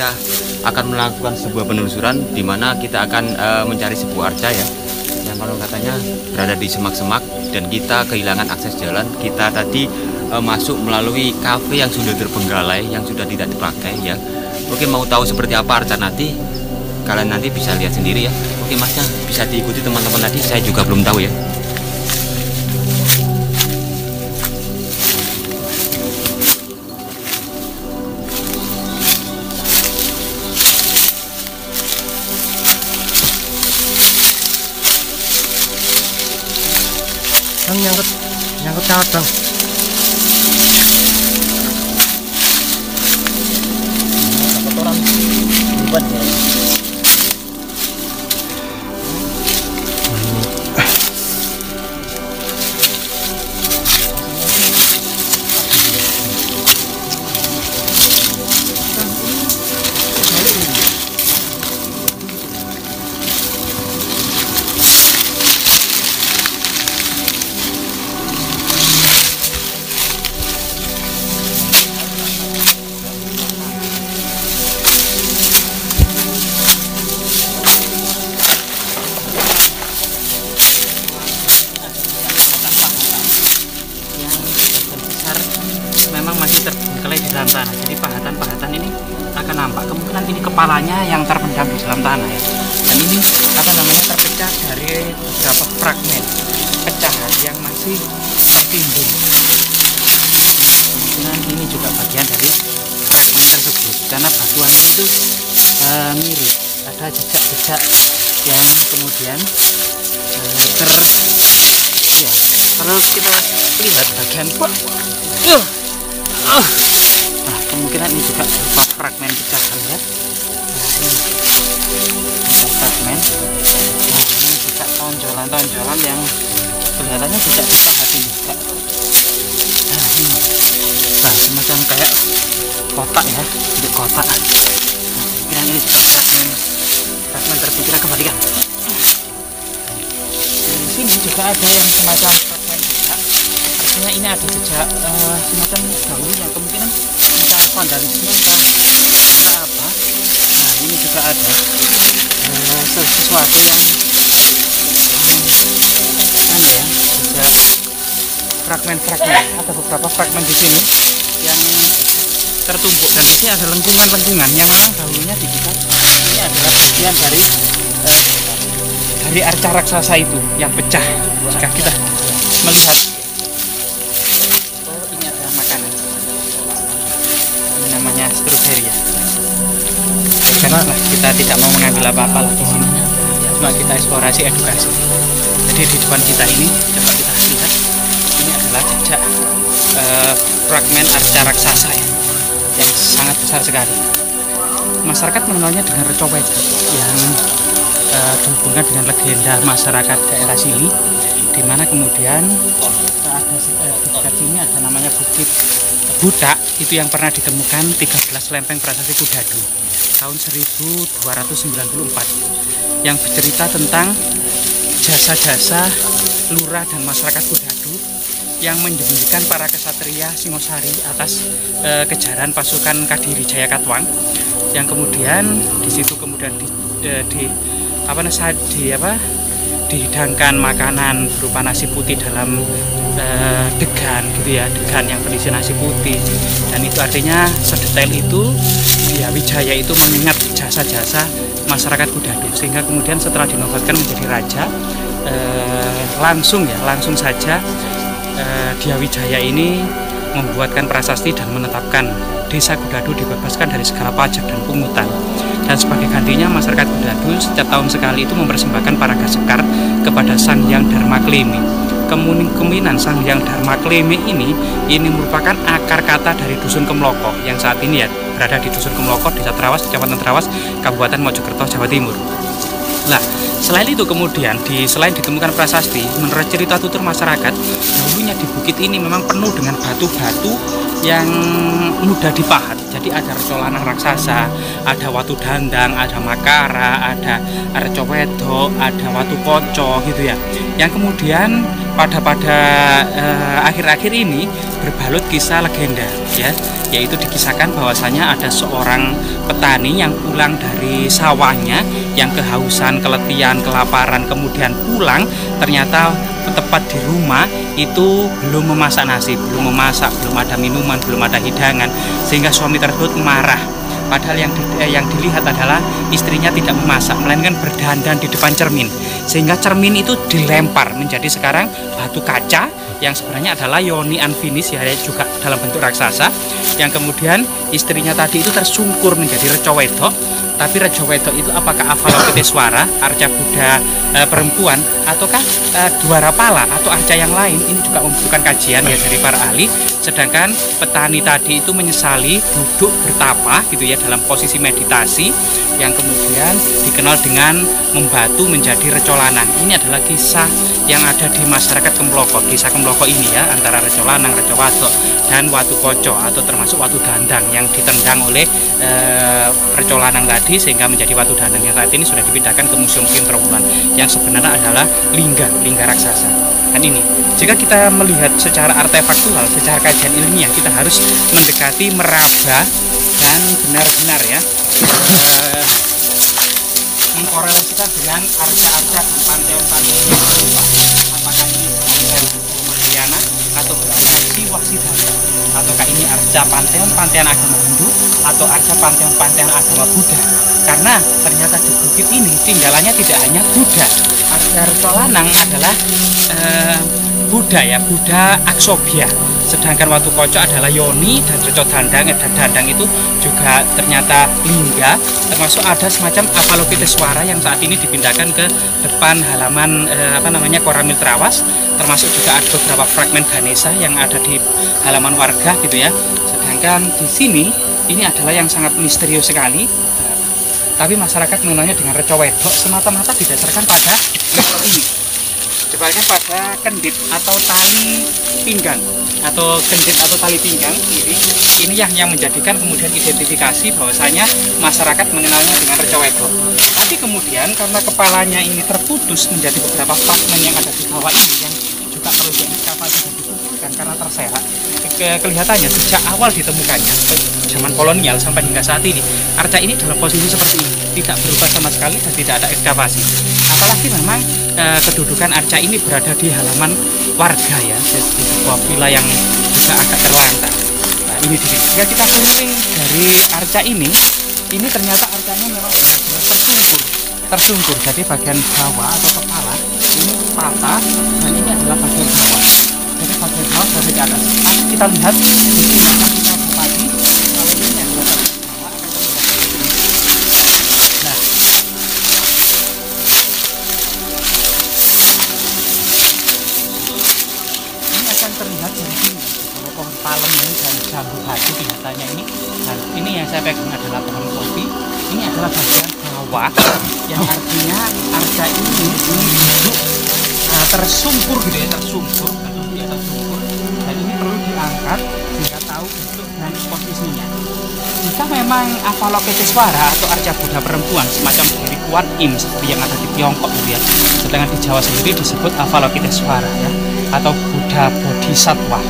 kita akan melakukan sebuah penelusuran di mana kita akan mencari sebuah arca ya, yang kalau katanya berada di semak-semak dan kita kehilangan akses jalan. Kita tadi masuk melalui kafe yang sudah terbengkalai, yang sudah tidak dipakai ya. Oke, mau tahu seperti apa arca nanti, kalian nanti bisa lihat sendiri ya. Oke masnya, bisa diikuti teman-teman tadi, saya juga belum tahu ya. Bang, nyangkut kawat bang. Kotoran buat ya. Memang masih terbengkalai di dalam tanah, jadi pahatan-pahatan ini akan nampak. Kemungkinan ini kepalanya yang terpendam di dalam tanah ya. Dan ini terpecah dari beberapa fragmen pecahan yang masih tertimbun. Kemungkinan ini juga bagian dari fragmen tersebut, karena batuannya itu mirip, ada jejak-jejak yang kemudian kalau kita lihat bagian nah, kemungkinan ini juga berupa fragmen pecahan ya. Nah, fragmen. Nah, ini juga tonjolan-tonjolan yang kelihatannya tidak dipahatin juga. Nah, ini. Nah, semacam kayak kotak ya, bentuk kotak. Nah, kemungkinan ini juga fragmen tersebut. Kita kembalikan. Di sini juga ada yang semacam fragmen jejak. Artinya ini ada jejak semacam dahulu yang kemungkinan entah vandalisme entah apa. Nah, ini juga ada sesuatu yang jejak fragmen-fragmen. Ada beberapa fragmen di sini yang tertumpuk, dan di sini ada lengkungan-lengkungan yang memang dahulunya dibuat. Ini adalah bagian dari arca raksasa itu yang pecah. Jika kita melihat, ini adalah makanan, ini namanya stroberi ya. Karena kita tidak mau mengambil apa-apa di sini, cuma kita eksplorasi edukasi. Jadi di depan kita ini, coba kita lihat, ini adalah jejak fragmen arca raksasa ya, yang sangat besar sekali. Masyarakat mengenalnya dengan recowet yang dihubungkan dengan legenda masyarakat daerah sini, di mana kemudian ada di dekat sini ada namanya Bukit Budak, itu yang pernah ditemukan 13 lempeng prasasti Kudadu tahun 1294, yang bercerita tentang jasa-jasa lurah dan masyarakat Kudadu yang menyembunyikan para kesatria Singosari atas kejaran pasukan Kadiri Jayakatwang, yang kemudian di situ kemudian dihidangkan makanan berupa nasi putih dalam degan gitu ya, degan yang berisi nasi putih. Dan itu artinya sedetail itu Hyang Wijaya itu mengingat jasa-jasa masyarakat Kudadu, sehingga kemudian setelah dinobatkan menjadi raja langsung saja Hyang Wijaya ini membuatkan prasasti dan menetapkan desa Kudadu dibebaskan dari segala pajak dan pungutan. Dan sebagai gantinya masyarakat Kudadu setiap tahun sekali itu mempersembahkan paraga sekar kepada Sang Hyang Dharma Klemi. Kemungkinan Sang Hyang Dharma Klemi ini merupakan akar kata dari Dusun Kemloko yang saat ini ya berada di Dusun Kemloko, Desa Trawas, Kecamatan Trawas, Kabupaten Mojokerto, Jawa Timur. Nah, selain itu kemudian selain ditemukan prasasti, menurut cerita tutur masyarakat, dahulunya di bukit ini memang penuh dengan batu-batu yang mudah dipahat. Jadi ada reco lanang raksasa, ada watu dandang, ada makara, ada reco wedok, ada watu poco gitu ya. Yang kemudian pada akhir-akhir ini berbalut kisah legenda ya, yaitu dikisahkan bahwasanya ada seorang petani yang pulang dari sawahnya yang kehausan, keletihan, kelaparan, kemudian pulang ternyata tepat di rumah itu belum memasak nasi, belum ada minuman, belum ada hidangan, sehingga suami tersebut marah. Padahal yang dilihat adalah istrinya tidak memasak, melainkan berdandan di depan cermin, sehingga cermin itu dilempar menjadi sekarang batu kaca yang sebenarnya adalah yoni unfinished ya, juga dalam bentuk raksasa, yang kemudian istrinya tadi itu tersungkur menjadi reco wedok. Tapi reco wedok itu apakah Avalokiteswara, arca Buddha perempuan, ataukah Dwarapala atau arca yang lain? Ini juga membutuhkan kajian ya dari para ahli. Sedangkan petani tadi itu menyesali duduk bertapa gitu ya dalam posisi meditasi, yang kemudian dikenal dengan membatu menjadi reco lanang. Ini adalah kisah yang ada di masyarakat Kemloko. Kisah Kemloko ini ya, antara reco lanang, reco wadok, dan watu koco atau termasuk watu dandang yang ditendang oleh reco lanang tadi sehingga menjadi watu dandang, yang saat ini sudah dipindahkan ke Museum Trawulan yang sebenarnya adalah lingga raksasa. Dan ini jika kita melihat secara artefaktual, secara kajian ilmiah, kita harus mendekati, meraba, dan benar-benar ya mengkorelasikan dengan arca-arca dan panteon-panteon yang berupa apakah ini panteon Mahayana atau berarca Siwa Siddhartha, ataukah ini arca panteon agama Hindu atau arca panteon agama Buddha. Karena ternyata di bukit ini tinggalannya tidak hanya Buddha. Arca lanang adalah Buddha ya, Buddha Aksobhya. Sedangkan watu koco adalah yoni, dan reco dandang itu juga ternyata lingga, termasuk ada semacam Avalokiteswara yang saat ini dipindahkan ke depan halaman Koramil Trawas, termasuk juga ada beberapa fragmen Ganesha yang ada di halaman warga gitu ya. Sedangkan di sini ini adalah yang sangat misterius sekali, tapi masyarakat mengenalnya dengan reco wedok semata-mata didasarkan pada ini, tepatnya pada kendit atau tali pinggang atau kendit atau tali pinggang ini yang menjadikan kemudian identifikasi bahwasanya masyarakat mengenalnya dengan reco wedok. Tapi kemudian karena kepalanya ini terputus menjadi beberapa fragmen yang ada di bawah ini yang juga perlu diekskavasi dan dikumpulkan karena terserak, kelihatannya sejak awal ditemukannya zaman kolonial sampai hingga saat ini arca ini dalam posisi seperti ini, tidak berubah sama sekali dan tidak ada ekskavasi. Apalagi memang kedudukan arca ini berada di halaman warga ya, di sebuah villa yang juga agak terlantar. Nah, ini di sini. Jika kita keliling dari arca ini ternyata arcanya memang benar-benar tersungkur. Jadi bagian bawah atau kepala ini patah dan ini adalah bagian bawah. Jadi bagian bawah berada di atas. Nanti kita lihat di sini akan kita bupati kalau ini adalah bagian bawah akan kita lihat. Nah, ini akan terlihat dari sini kalau pohon palem ini dan jambu batu biasanya ini. Dan ini yang saya pegang adalah pohon kopi. Ini adalah bagian bawah yang artinya arca ini duduk tersungkur gitu ya, tersungkur dan ini perlu diangkat sehingga tahu bentuk dan posisinya. Jika memang Avalokiteswara atau arca Buddha perempuan semacam diri Kuan Im seperti yang ada di Tiongkok gitu ya, sedangkan di Jawa sendiri disebut Avalokiteswara ya, atau Buddha Bodhisattva.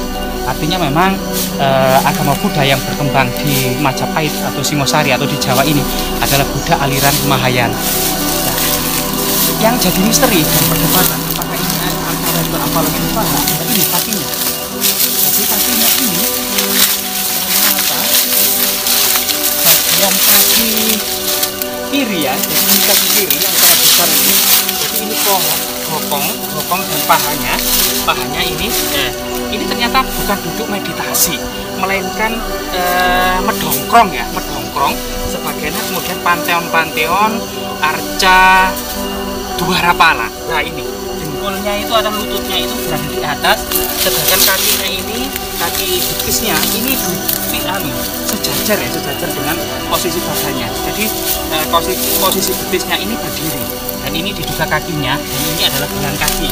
Artinya memang agama Buddha yang berkembang di Majapahit atau Singosari atau di Jawa ini adalah Buddha aliran Mahayana. Nah, yang jadi misteri dan perdebatan apakah ini antara itu Avalokiteswara atau ini kakinya. Jadi kakinya ini ternyata bagian kaki kiri ya, jadi ini kaki kiri yang sangat besar ini. Jadi ini bokong dan pahanya ini ternyata bukan duduk meditasi, melainkan medongkrong sebagainya. Kemudian panteon arca Dwarapala. Nah ini jempolnya itu atau lututnya itu berada di atas, sedangkan kakinya ini, kaki betisnya ini sejajar dengan posisi badannya. Jadi posisi betisnya ini berdiri dan ini diduga kakinya, dan ini adalah gelang kaki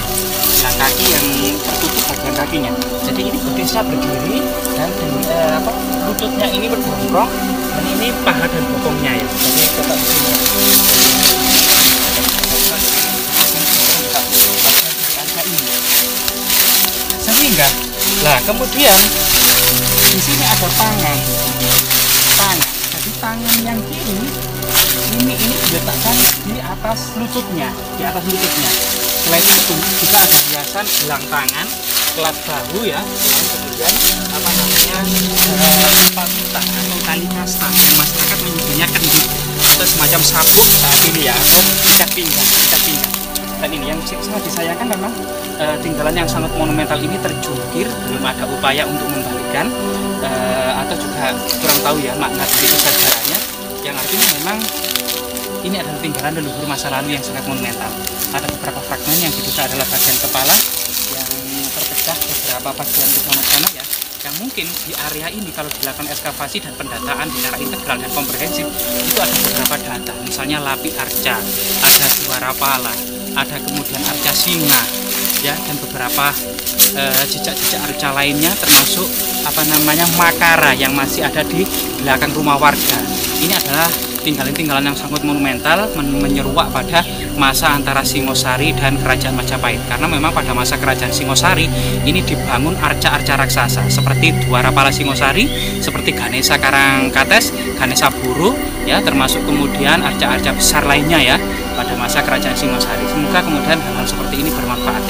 yang tertutup bagian kakinya. Jadi ini betisnya berdiri dan lututnya ini berdongkrong dan ini paha dan bokongnya ya. Jadi tetap di sini. Nah, kemudian di sini ada tangan. Jadi tangan yang kiri ini diletakkan di atas lututnya, Setelah itu juga ada hiasan gelang tangan, kelat bahu ya, dan kemudian sepatu tangan atau tali kasta yang masyarakat menyebutnya kendit atau semacam sabuk saat ini ya, atau ikat pinggang. Dan ini yang sangat disayangkan memang tinggalan yang sangat monumental ini terjungkir, belum ada upaya untuk membalikan atau juga kurang tahu ya makna dari sejarahnya, yang artinya memang ini adalah tinggalan leluhur masa lalu yang sangat monumental. Ada beberapa fragmen yang diduga adalah bagian kepala yang terpecah beberapa bagian ke sana ya, yang mungkin di area ini kalau dilakukan ekskavasi dan pendataan secara integral dan komprehensif itu ada beberapa data, misalnya lapi arca, ada suara pala, ada kemudian arca singa ya, dan beberapa jejak-jejak arca lainnya, termasuk makara yang masih ada di belakang rumah warga. Ini adalah tinggalan-tinggalan yang sangat monumental, menyeruak pada masa antara Singosari dan Kerajaan Majapahit, karena memang pada masa Kerajaan Singosari ini dibangun arca-arca raksasa seperti Dwarapala Singosari, seperti Ganesha Karangkates, Ganesha Buru ya, termasuk kemudian arca-arca besar lainnya ya pada masa Kerajaan Singosari. Semoga kemudian hal-hal seperti ini bermanfaat.